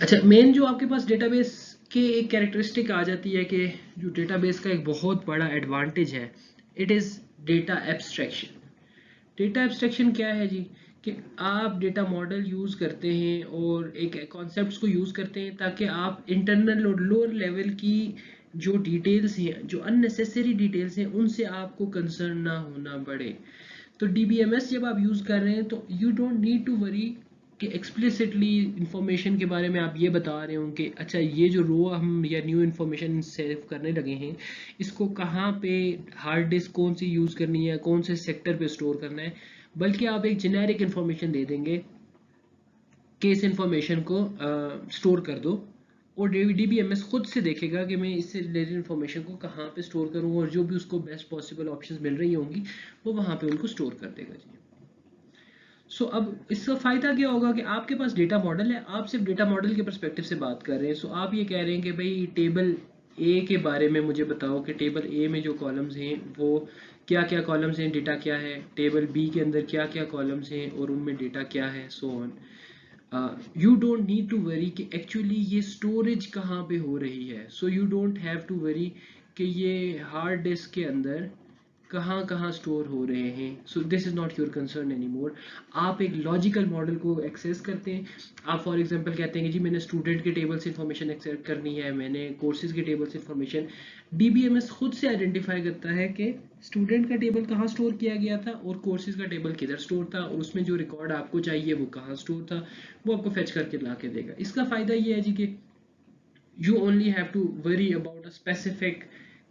अच्छा, मेन जो आपके पास डेटाबेस के एक कैरेक्टरिस्टिक आ जाती है कि जो डेटाबेस का एक बहुत बड़ा एडवांटेज है, it is data abstraction. Data abstraction क्या है जी? कि आप डेटा मॉडल यूज़ करते हैं और एक कॉन्सेप्ट्स को यूज़ करते हैं ताकि आप इंटरनल और लोअर लेवल की जो डिटेल्स हैं, जो अननेसेसरी डिटेल्स हैं, उनसे आपको कंसर्न ना होना पड़े। तो डीबीएमएस जब आप यूज़ कर रहे हैं तो you don't need to worry कि एक्सप्लिसिटली इंफॉर्मेशन के बारे में आप ये बता रहे हो कि अच्छा ये जो रो हम या न्यू इन्फॉर्मेशन सेव करने लगे हैं, इसको कहाँ पे हार्ड डिस्क कौन सी यूज़ करनी है, कौन से सेक्टर पे स्टोर करना है, बल्कि आप एक जेनेरिक इन्फॉर्मेशन दे देंगे कि इस इंफॉर्मेशन को स्टोर कर दो, और डीबीएमएस खुद से देखेगा कि मैं इससे रिलेटेड इन्फॉर्मेशन को कहाँ पे स्टोर करूँ, और जो भी उसको बेस्ट पॉसिबल ऑप्शंस मिल रही होंगी वो वहाँ पे उनको स्टोर कर देगा जी। अब इसका फ़ायदा क्या होगा कि आपके पास डेटा मॉडल है, आप सिर्फ डेटा मॉडल के परस्पेक्टिव से बात कर रहे हैं। आप ये कह रहे हैं कि भाई टेबल ए के बारे में मुझे बताओ कि टेबल ए में जो कॉलम्स हैं वो क्या क्या कॉलम्स हैं, डेटा क्या है, टेबल बी के अंदर क्या क्या कॉलम्स हैं और उनमें डेटा क्या है, so on. You don't need to worry कि एक्चुअली ये स्टोरेज कहाँ पे हो रही है। You don't have to worry कि ये हार्ड डिस्क के अंदर कहाँ कहाँ स्टोर हो रहे हैं। This is not your concern any more. आप एक लॉजिकल मॉडल को एक्सेस करते हैं। आप फॉर एग्जांपल कहते हैं कि जी मैंने स्टूडेंट के टेबल से इन्फॉर्मेशन एक्सेस करनी है, मैंने कोर्सेज के टेबल से इन्फॉर्मेशन। डीबीएमएस खुद से आइडेंटिफाई करता है कि स्टूडेंट का टेबल कहाँ स्टोर किया गया था और कोर्सेज का टेबल किधर स्टोर था, और उसमें जो रिकॉर्ड आपको चाहिए वो कहाँ स्टोर था, वो आपको फेच करके ला के देगा। इसका फ़ायदा ये है जी कि you only have to worry about a specific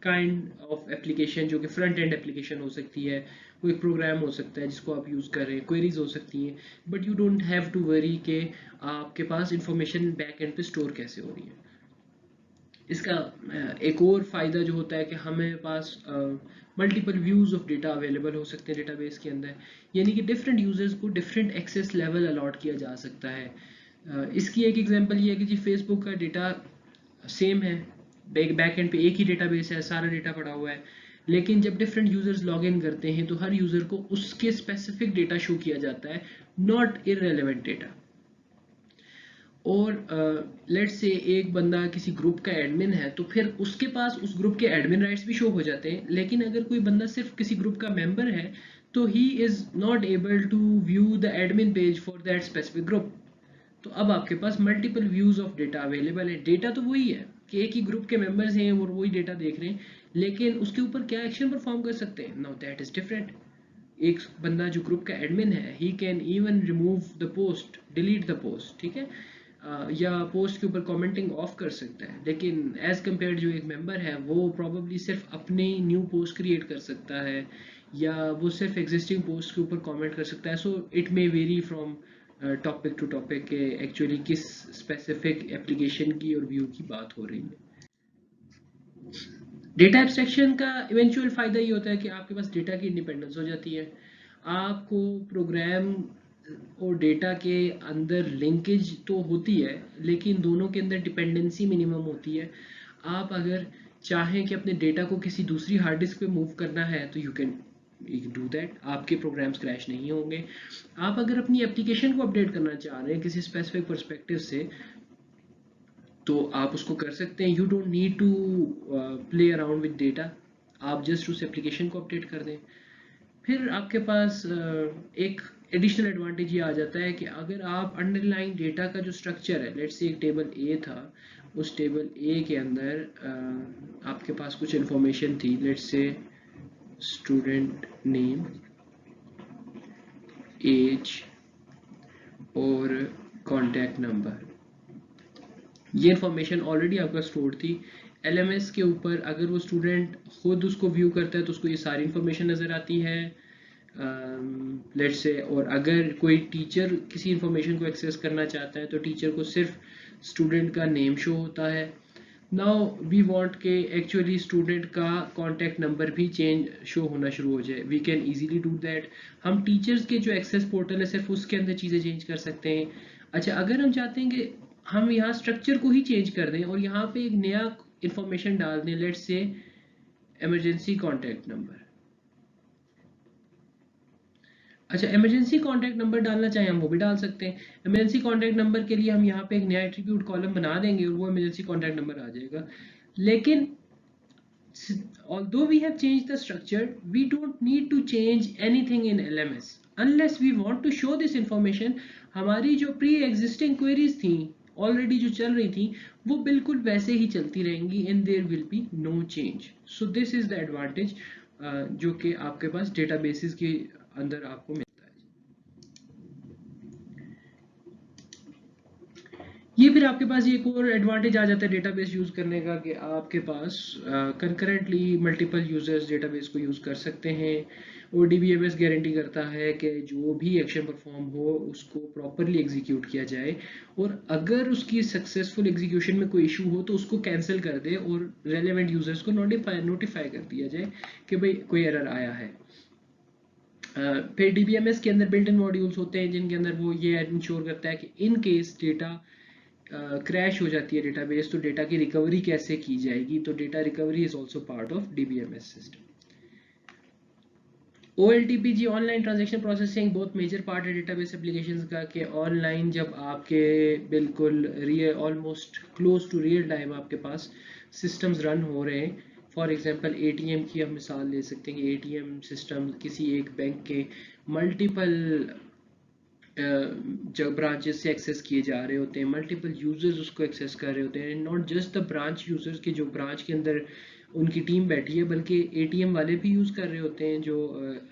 kind of application, जो कि फ्रंट एंड एप्लीकेशन हो सकती है, कोई प्रोग्राम हो सकता है जिसको आप यूज़ कर रहे हैं, क्वेरीज हो सकती हैं, but you don't have to worry कि आपके पास इंफॉर्मेशन बैक एंड पे स्टोर कैसे हो रही है। इसका एक और फ़ायदा जो होता है कि हमें पास multiple views of data available हो सकते हैं डेटाबेस के अंदर, यानी कि डिफरेंट यूजर्स को डिफरेंट एक्सेस लेवल अलॉट किया जा सकता है। इसकी एक एग्जांपल ये है कि जी फेसबुक का डेटा सेम है, बैक एंड पे एक ही डेटाबेस है, सारा डेटा पड़ा हुआ है, लेकिन जब डिफरेंट यूजर्स लॉग इन करते हैं तो हर यूजर को उसके स्पेसिफिक डेटा शो किया जाता है, नॉट इररेलेवेंट डेटा। और लेट्स से एक बंदा किसी ग्रुप का एडमिन है तो फिर उसके पास उस ग्रुप के एडमिन राइट्स भी शो हो जाते हैं, लेकिन अगर कोई बंदा सिर्फ किसी ग्रुप का मेंबर है तो he is not able to view the admin page for that specific group. तो अब आपके पास multiple views of data available है। डेटा तो वही है कि एक ही ग्रुप के मेंबर्स हैं और वही डेटा देख रहे हैं, लेकिन उसके ऊपर क्या एक्शन परफॉर्म कर सकते हैं, नाउ दैट इज डिफरेंट। एक बंदा जो ग्रुप का एडमिन है, he can even remove the post, delete the post, ठीक है, या पोस्ट के ऊपर कमेंटिंग ऑफ कर सकता है। लेकिन एज कम्पेयर जो एक मेंबर है वो प्रोबेबली सिर्फ अपनी न्यू पोस्ट क्रिएट कर सकता है, या वो सिर्फ एग्जिस्टिंग पोस्ट के ऊपर कमेंट कर सकता है। It may vary from topic to topic के एक्चुअली किस स्पेसिफिक एप्लीकेशन की और व्यू की बात हो रही है। डेटा एब्स्ट्रैक्शन का इवेंचुअल फ़ायदा ये होता है कि आपके पास डेटा की इंडिपेंडेंस हो जाती है। आपको प्रोग्राम और डेटा के अंदर लिंकेज तो होती है, लेकिन दोनों के अंदर डिपेंडेंसी मिनिमम होती है। आप अगर चाहें कि अपने डेटा को किसी दूसरी हार्ड डिस्क पे मूव करना है तो यू कैन डू दैट, आपके प्रोग्राम्स क्रैश नहीं होंगे। आप अगर अपनी एप्लीकेशन को अपडेट करना चाह रहे हैं किसी स्पेसिफिक पर्सपेक्टिव से तो आप उसको कर सकते हैं। You don't need to play around with data, आप जस्ट उस एप्लीकेशन को अपडेट कर दें। फिर आपके पास एक एडिशनल एडवांटेज ये आ जाता है कि अगर आप अंडरलाइन डेटा का जो स्ट्रक्चर है, लेट्स से एक टेबल ए था, उस टेबल ए के अंदर आपके पास कुछ इंफॉर्मेशन थी, let's say student name, age और कॉन्टैक्ट नंबर। ये इन्फॉर्मेशन ऑलरेडी आपका स्टोर थी एलएमएस के ऊपर। अगर वो स्टूडेंट खुद उसको व्यू करता है तो उसको ये सारी इन्फॉर्मेशन नज़र आती है, लेट्स से। और अगर कोई टीचर किसी इन्फॉर्मेशन को एक्सेस करना चाहता है तो टीचर को सिर्फ स्टूडेंट का नेम शो होता है। नाउ वी वांट के एक्चुअली स्टूडेंट का कॉन्टैक्ट नंबर भी चेंज शो होना शुरू हो जाए, we can easily do that. हम टीचर्स के जो एक्सेस पोर्टल है सिर्फ उसके अंदर चीज़ें चेंज कर सकते हैं। अच्छा, अगर हम चाहते हैं कि हम यहाँ स्ट्रक्चर को ही चेंज कर दें और यहाँ पे एक नया इंफॉर्मेशन डाल दें, let's say emergency contact number. अच्छा, इमरजेंसी कॉन्टैक्ट नंबर डालना चाहें हम वो भी डाल सकते हैं। इमरजेंसी कॉन्टैक्ट नंबर के लिए हम यहाँ पे एक नया एट्रीब्यूट कॉलम बना देंगे और वो इमरजेंसी कॉन्टैक्ट नंबर आ जाएगा। लेकिन although we have changed the structure, we don't need to change anything in LMS unless we want to show this information। हमारी जो प्री एग्जिस्टिंग क्वेरीज थी ऑलरेडी जो चल रही थी वो बिल्कुल वैसे ही चलती रहेंगी and there will be no change। so this is the advantage जो कि आपके पास डेटाबेसेस के अंदर आपको मिलता है। ये फिर आपके पास एक और एडवांटेज आ जाता है डेटाबेस यूज़ करने का कि आपके पास कंकरेंटली मल्टीपल यूजर्स डेटाबेस को यूज़ कर सकते हैं। और DBMS गारंटी करता है कि जो भी एक्शन परफॉर्म हो उसको प्रॉपरली एग्जीक्यूट किया जाए और अगर उसकी सक्सेसफुल एग्जीक्यूशन में कोई इशू हो तो उसको कैंसिल कर दे और रेलेवेंट यूजर्स को नोटिफाई कर दिया जाए कि भाई कोई एरर आया है। फिर DBMS के अंदर बिल्ट इन मॉड्यूल्स होते हैं जिनके अंदर वो ये इंश्योर करता है कि इन केस डेटा क्रैश हो जाती है डेटाबेस तो डेटा की रिकवरी कैसे की जाएगी। तो data recovery is also part of DBMS system. OLTP online transaction processing बहुत मेजर पार्ट है डेटाबेस एप्लीकेशंस का कि ऑनलाइन जब आपके बिल्कुल real almost close to real time आपके पास सिस्टम्स रन हो रहे हैं। फॉर एग्जांपल ATM की हम मिसाल ले सकते हैं कि ATM सिस्टम किसी एक बैंक के मल्टीपल जब ब्रांचेस से एक्सेस किए जा रहे होते हैं, मल्टीपल यूजर्स उसको एक्सेस कर रहे होते हैं। Not just the branch users के जो ब्रांच के अंदर उनकी टीम बैठी है बल्कि ATM वाले भी यूज़ कर रहे होते हैं जो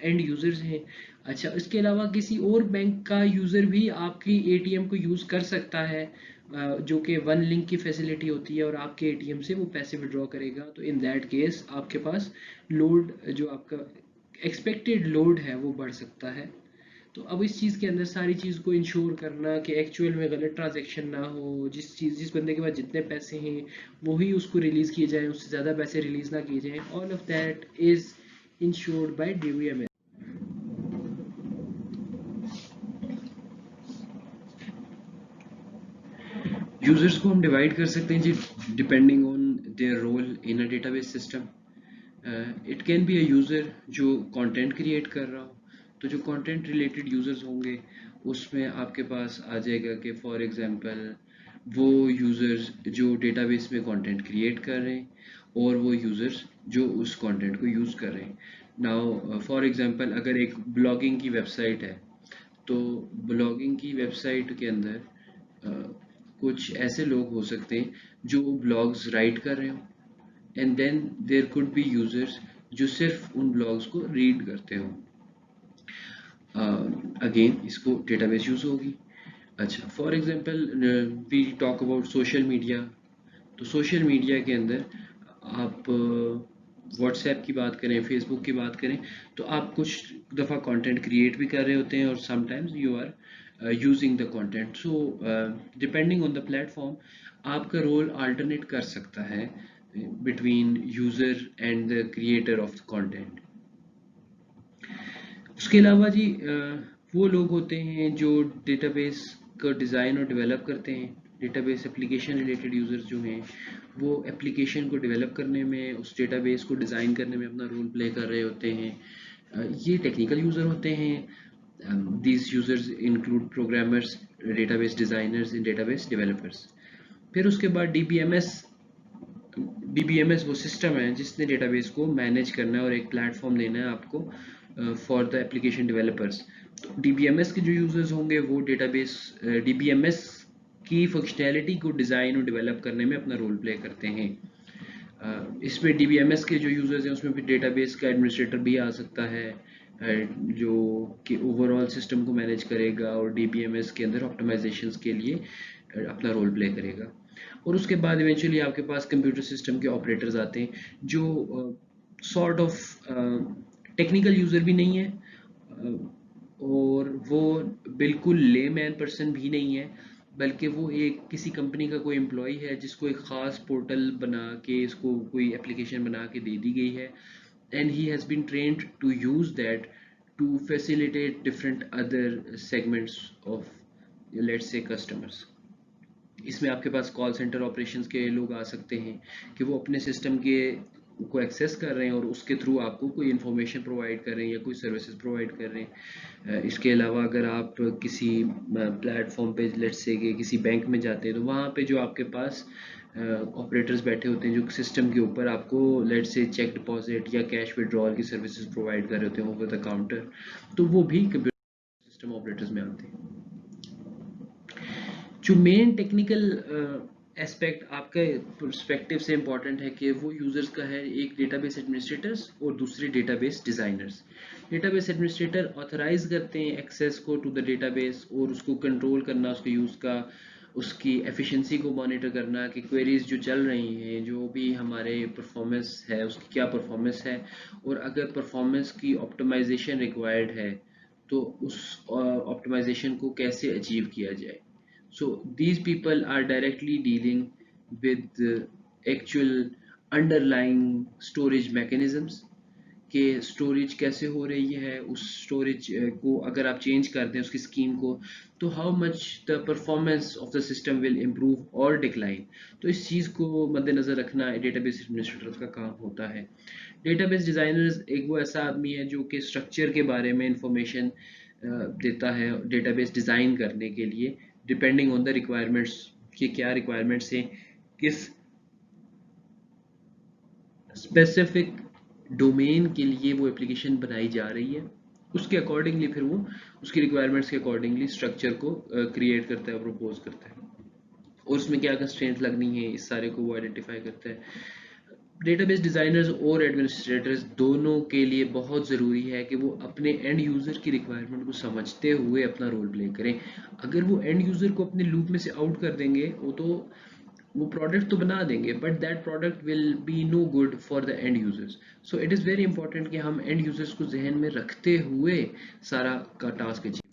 एंड यूजर्स हैं। अच्छा, इसके अलावा किसी और बैंक का यूज़र भी आपकी ATM को यूज़ कर सकता है जो कि वन लिंक की फैसिलिटी होती है और आपके ATM से वो पैसे विड्रॉ करेगा। तो इन दैट केस आपके पास लोड जो आपका एक्सपेक्टेड लोड है वो बढ़ सकता है। तो अब इस चीज़ के अंदर सारी चीज़ को इंश्योर करना कि एक्चुअल में गलत ट्रांजैक्शन ना हो, जिस बंदे के पास जितने पैसे हैं वही उसको रिलीज़ किए जाएं, उससे ज़्यादा पैसे रिलीज़ ना किए जाएं, all of that is insured by DBMS। Users को हम डिवाइड कर सकते हैं जी depending on their role in a database system. It can be a user जो कंटेंट क्रिएट कर रहा हो। तो जो कंटेंट रिलेटेड यूज़र्स होंगे उसमें आपके पास आ जाएगा कि फॉर एग्जांपल वो यूज़र्स जो डेटाबेस में कंटेंट क्रिएट कर रहे हैं और वो यूज़र्स जो उस कंटेंट को यूज़ कर रहे हैं। नाउ फॉर एग्जांपल अगर एक ब्लॉगिंग की वेबसाइट है तो ब्लॉगिंग की वेबसाइट के अंदर कुछ ऐसे लोग हो सकते हैं जो ब्लॉग्स राइट कर रहे हो and then there could be users जो सिर्फ उन ब्लॉग्स को रीड करते हो। अगेन इसको डेटाबेस यूज होगी। अच्छा, for example we talk about social media. तो सोशल मीडिया के अंदर आप व्हाट्सएप की बात करें, फेसबुक की बात करें तो आप कुछ दफ़ा कंटेंट क्रिएट भी कर रहे होते हैं और sometimes you are using the content. So depending on the platform आपका रोल अल्टरनेट कर सकता है between user and the creator of the content. उसके अलावा जी वो लोग होते हैं जो डेटाबेस का डिज़ाइन और डेवलप करते हैं। डेटाबेस एप्लीकेशन रिलेटेड यूज़र्स जो हैं वो एप्लीकेशन को डेवलप करने में, उस डेटाबेस को डिज़ाइन करने में अपना रोल प्ले कर रहे होते हैं। ये टेक्निकल यूज़र होते हैं। These users include programmers, database designers and database developers. फिर उसके बाद DBMS वो सिस्टम है जिसने डेटाबेस को मैनेज करना है और एक प्लेटफॉर्म देना है आपको फॉर द एप्लीकेशन डेवलपर्स। तो DBMS के जो यूजर्स होंगे वो DBMS की फंक्शनैलिटी को डिज़ाइन और डेवलप करने में अपना रोल प्ले करते हैं। इसमें DBMS के जो यूजर्स हैं उसमें भी डेटाबेस का एडमिनिस्ट्रेटर भी आ सकता है जो कि ओवरऑल सिस्टम को मैनेज करेगा और DBMS के अंदर ऑप्टिमाइजेशंस के लिए अपना रोल प्ले करेगा। और उसके बाद इवेंचुअली आपके पास कंप्यूटर सिस्टम के ऑपरेटर्स आते हैं जो सॉर्ट ऑफ टेक्निकल यूज़र भी नहीं है और वो बिल्कुल लेमैन पर्सन भी नहीं है, बल्कि वो एक किसी कंपनी का कोई एम्प्लॉय है जिसको एक ख़ास पोर्टल बना के इसको कोई एप्लीकेशन बना के दे दी गई है and he has been trained to use that to facilitate different other segments of let's say customers. इसमें आपके पास कॉल सेंटर ऑपरेशंस के लोग आ सकते हैं कि वो अपने सिस्टम के को एक्सेस कर रहे हैं और उसके थ्रू आपको कोई इन्फॉर्मेशन प्रोवाइड कर रहे हैं या कोई सर्विसेज प्रोवाइड कर रहे हैं। इसके अलावा अगर आप किसी प्लेटफॉर्म पे लेट्स से कि किसी बैंक में जाते हैं तो वहाँ पे जो आपके पास ऑपरेटर्स बैठे होते हैं जो सिस्टम के ऊपर आपको लेट्स से चेक डिपॉजिट या कैश विड्रॉल की सर्विसेज प्रोवाइड कर रहे होते हैं ओवर द काउंटर, तो वो भी कंप्यूटर सिस्टम ऑपरेटर्स में आते हैं। जो मेन टेक्निकल एस्पेक्ट आपके पर्सपेक्टिव से इम्पॉर्टेंट है कि वो यूजर्स का है, एक डेटाबेस एडमिनिस्ट्रेटर्स और दूसरे database designers. Database administrator authorize करते हैं एक्सेस को टू द डेटाबेस और उसको कंट्रोल करना, उसके यूज का, उसकी एफिशिएंसी को मॉनिटर करना कि क्वेरीज जो चल रही हैं, जो भी हमारे परफॉर्मेंस है उसकी क्या परफॉर्मेंस है, और अगर परफॉर्मेंस की ऑप्टिमाइजेशन रिक्वायर्ड है तो उस ऑप्टिमाइजेशन को कैसे अचीव किया जाए। So these people are directly dealing with the actual underlying storage mechanisms कि स्टोरेज कैसे हो रही है, उस स्टोरेज को अगर आप चेंज कर दें उसकी स्कीम को, तो how much the performance of the system will improve और डिक्लाइन। तो इस चीज़ को मद्देनज़र रखना डेटाबेस एडमिनिस्ट्रेटर का काम होता है। डेटाबेस डिज़ाइनर्स एक वो ऐसा आदमी है जो कि स्ट्रक्चर के बारे में इंफॉर्मेशन देता है डेटाबेस डिज़ाइन करने के लिए, डिपेंडिंग ऑन द रिक्वायरमेंट्स कि क्या रिक्वायरमेंट्स हैं, किस स्पेसिफिक डोमेन के लिए वो एप्लीकेशन बनाई जा रही है, उसके अकॉर्डिंगली फिर वो उसकी रिक्वायरमेंट्स के अकॉर्डिंगली स्ट्रक्चर को क्रिएट करता है, प्रपोज करता है, और उसमें क्या कंस्ट्रेंट लगनी है इस सारे को वो आइडेंटिफाई करता है। डेटाबेस डिज़ाइनर्स और एडमिनिस्ट्रेटर्स दोनों के लिए बहुत ज़रूरी है कि वो अपने एंड यूज़र की रिक्वायरमेंट को समझते हुए अपना रोल प्ले करें। अगर वो एंड यूज़र को अपने लूप में से आउट कर देंगे वो प्रोडक्ट तो बना देंगे but that product will be no good for the end users. So it is very important कि हम एंड यूजर्स को जहन में रखते हुए सारा का टास्क अचीव